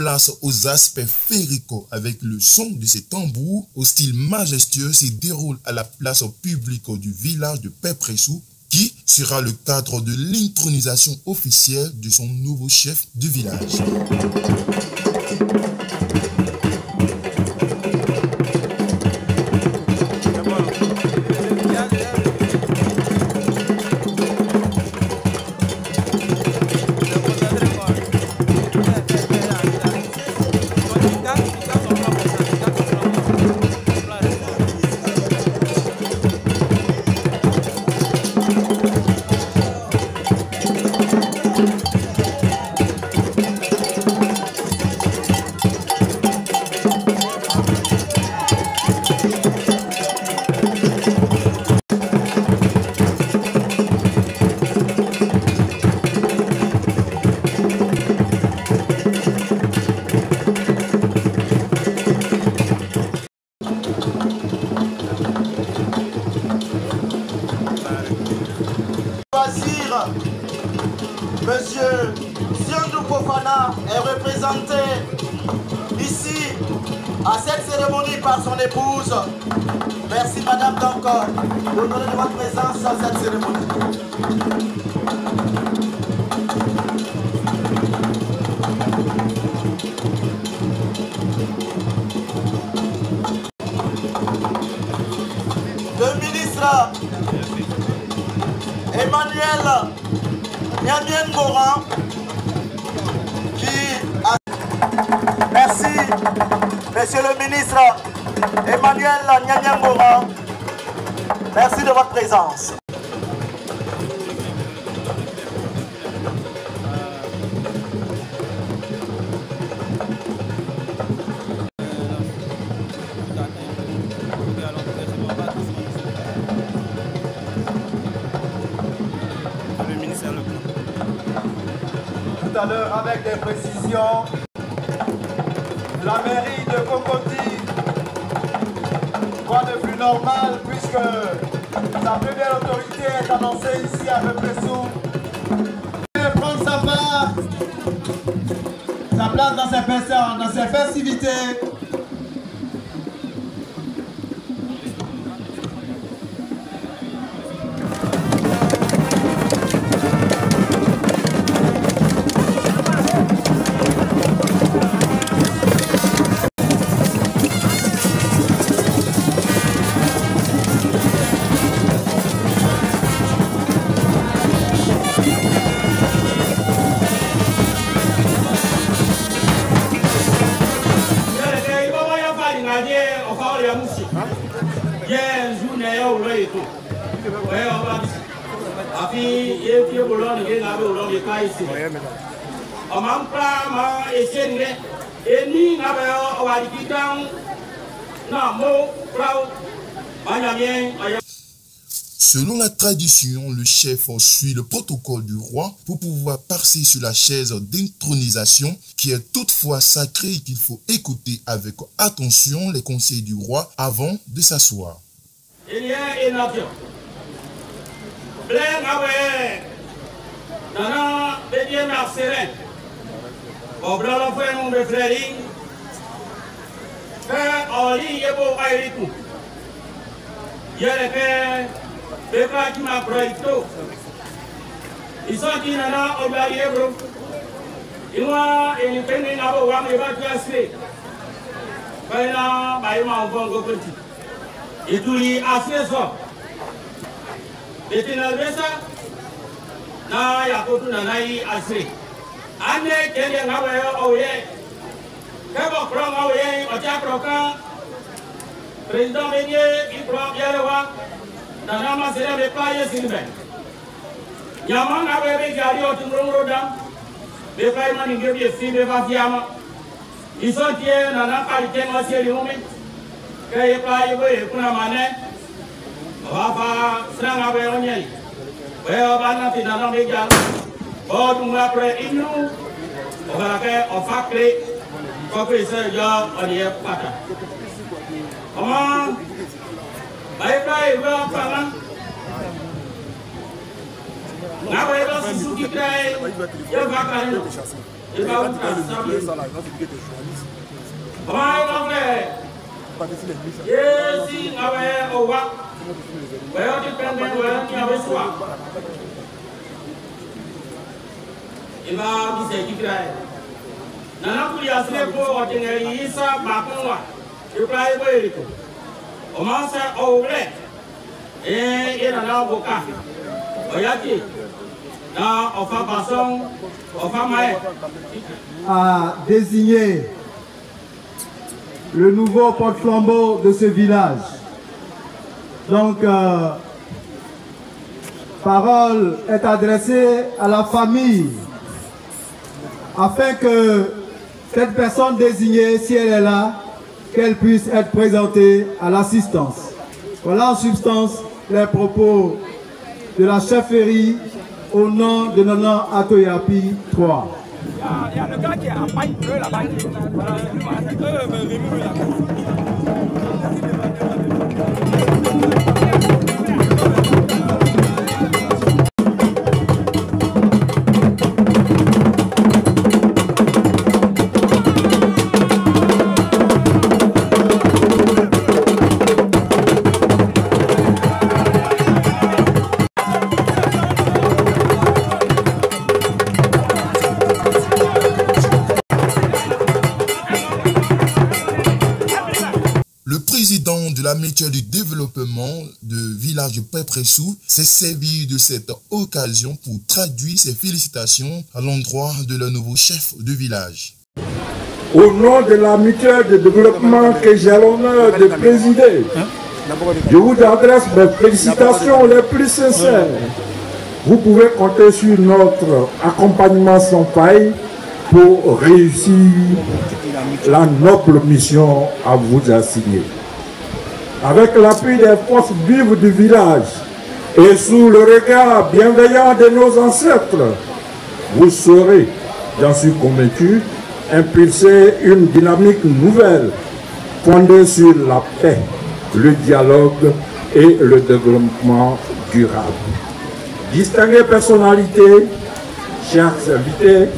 place aux aspects féeriques avec le son de ces tambours au style majestueux se déroule à la place publique du village de Pépressou, qui sera le cadre de l'intronisation officielle de son nouveau chef du village. Monsieur Siandou Fofana est représenté ici à cette cérémonie par son épouse. Merci Madame d'encore de donner de votre présence à cette cérémonie. Le ministre Emmanuel Nyamien Moran qui a... Merci, Monsieur le ministre Emmanuel Nyamien Moran. Merci de votre présence. Tout à l'heure, avec des précisions, la mairie de Cocody, quoi de plus normal puisque sa première autorité est annoncée ici à Pépressou. Il prendre sa place dans ses festivités. Selon la tradition, le chef suit le protocole du roi pour pouvoir passer sur la chaise d'intronisation qui est toutefois sacrée et qu'il faut écouter avec attention les conseils du roi avant de s'asseoir. Il y a une action. Plein avec Nana Bédié Marcelin. Au blanc de frère mon frère, frère Oli Yebo Aïrikou. Il y a les pères. Les frères qui m'a projeté. Ils sont qui Nana Obali Ebro. Ils m'ont et les peines à vous voir les bâtiments. Voilà, bah ils m'ont encore petit. Et tout les assez ça. Et tu n'as pas ça. Na ya kotu na nai assez. Ane kende ngawe oye. Kabo prong oye ocha proka. Président Bédié, il prend bien le roi. Nana ma sera be paye sinbe. Nyama ngawe be gari o tumro dam. Be paye mani ngebi sinbe va fiama. Ils sont tiens nana qualité ma série homme. Kaya paye be kuna mane. Wafa sanga be onyeli. Well, I'm not in a big job. Oh, do not pray in you. Okay, or factory. Copy, sir, job on the pattern. Come on. Bye, well, Papa. Now I was Suzuki Cray. You're back. Il va vous faire il va nana kuli asile ko otengeli isa bakonwa ipai boyiko o mansa oule ina na boka oyati na ofa bason ofa mae a désigné le nouveau porte-flambeau de ce village. Donc parole est adressée à la famille afin que cette personne désignée, si elle est là, qu'elle puisse être présentée à l'assistance. Voilà en substance les propos de la chefferie au nom de Nana Atoyapi 3. Il y a le gars qui est en paille bleu là-bas. De la mutuelle du développement de village de Pépressou s'est servi de cette occasion pour traduire ses félicitations à l'endroit de leur nouveau chef de village. Au nom de la mutuelle de développement que j'ai l'honneur de présider, je vous adresse mes félicitations les plus sincères. Vous pouvez compter sur notre accompagnement sans faille pour réussir la noble mission à vous assigner. Avec l'appui des forces vives du village et sous le regard bienveillant de nos ancêtres, vous saurez, j'en suis convaincu, impulser une dynamique nouvelle fondée sur la paix, le dialogue et le développement durable. Distinguées personnalités, chers invités,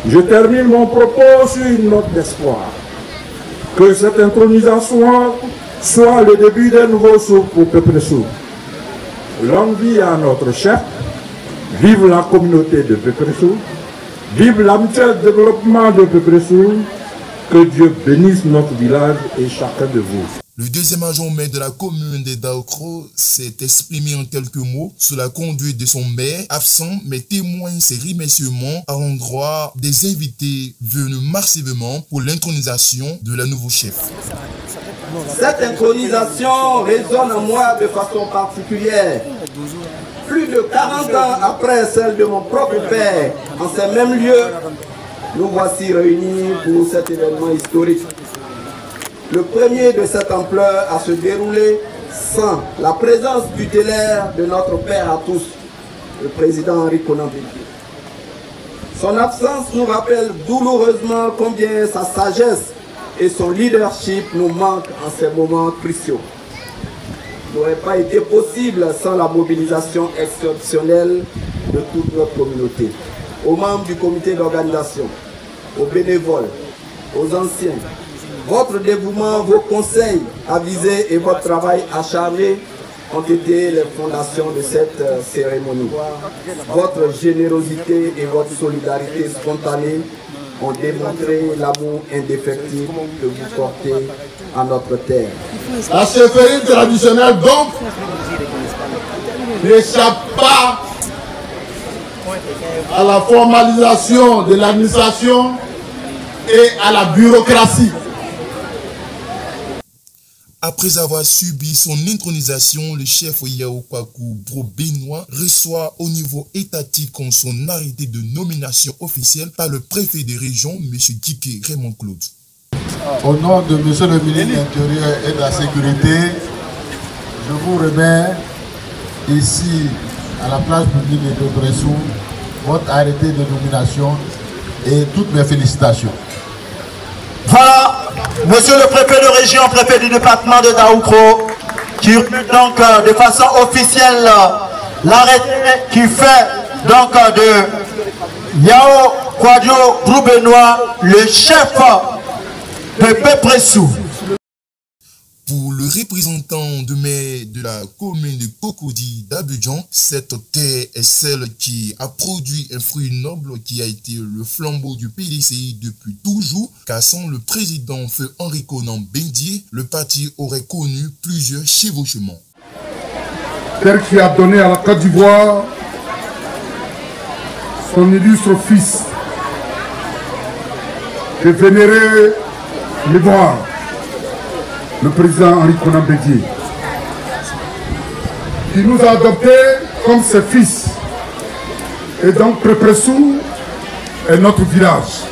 je termine mon propos sur une note d'espoir. Que cette intronisation soit le début d'un nouveau souffle pour Pépressou. Longue vie à notre chef, vive la communauté de Pépressou, vive la mutuelle de développement de Pépressou, que Dieu bénisse notre village et chacun de vous. Le deuxième adjoint maire de la commune de Daokro s'est exprimé en quelques mots sous la conduite de son maire absent, mais témoigne ses remerciements à l'endroit des invités venus massivement pour l'intronisation de la nouveau chef. Cette intronisation résonne en moi de façon particulière. Plus de 40 ans après celle de mon propre père, en ces mêmes lieux, nous voici réunis pour cet événement historique. Le premier de cette ampleur a se déroulé sans la présence tutélaire de notre père à tous, le président Henri Konan Bédié. Son absence nous rappelle douloureusement combien sa sagesse et son leadership nous manquent en ces moments cruciaux. Il n'aurait pas été possible sans la mobilisation exceptionnelle de toute notre communauté, aux membres du comité d'organisation, aux bénévoles, aux anciens. Votre dévouement, vos conseils avisés et votre travail acharné ont été les fondations de cette cérémonie. Votre générosité et votre solidarité spontanée ont démontré l'amour indéfectible que vous portez à notre terre. La chefferie traditionnelle, donc, n'échappe pas à la formalisation de l'administration et à la bureaucratie. Après avoir subi son intronisation, le chef Yaokwaku Bro Benoît reçoit au niveau étatique son arrêté de nomination officielle par le préfet de région, M. Kike Raymond Claude. Au nom de M. le ministre de l'Intérieur et de la Sécurité, je vous remets ici, à la place publique de Pépressou, votre arrêté de nomination et toutes mes félicitations. Voilà, monsieur le préfet de région, préfet du département de Daoukro, qui remet donc de façon officielle l'arrêté qui fait donc Yao Kwadjo Roubenois, le chef de Pépressou. Pour le représentant de maire de la commune de Cocody d'Abidjan, cette terre est celle qui a produit un fruit noble qui a été le flambeau du PDCI depuis toujours, car sans le président Feu Henri Konan Bendier, le parti aurait connu plusieurs chevauchements. Terre qui a donné à la Côte d'Ivoire son illustre fils, le vénéré l'Ivoire, le président Henri Konan Bendier, qui nous a adoptés comme ses fils. Et donc Pépressou est notre village.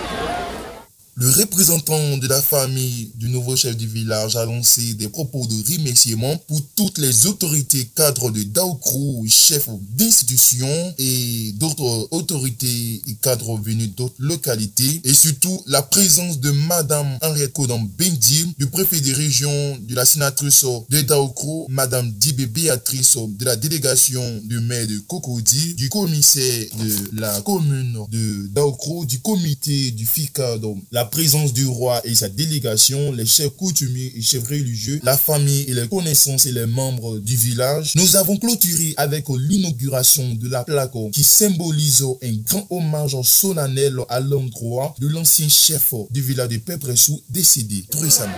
Le représentant de la famille du nouveau chef du village a lancé des propos de remerciement pour toutes les autorités cadres de Daoukrou, chefs d'institutions et d'autres autorités et cadres venus d'autres localités, et surtout la présence de Madame Henriette Konan Bendier, du préfet de région, de la sénatrice de Daoukrou, Madame Dibé Béatrice, de la délégation du maire de Cocody, du commissaire de la commune de Daoukrou, du comité du FICAD, la présence du roi et sa délégation, les chefs coutumiers et chefs religieux, la famille et les connaissances et les membres du village. Nous avons clôturé avec l'inauguration de la plaque qui symbolise un grand hommage solennel à l'endroit de l'ancien chef du village de Pépressou décédé tout récemment.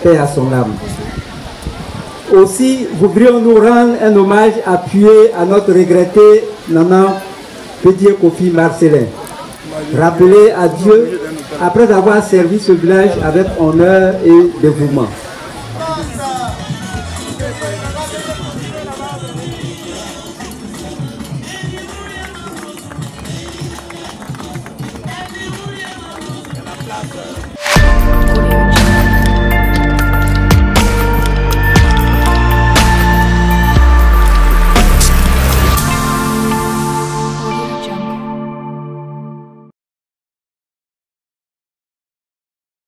Paix à son âme. Aussi, voudrions-nous rendre un hommage appuyé à notre regretté Nana Pédier Kofi Marcelin, rappelé à Dieu après avoir servi ce village avec honneur et dévouement.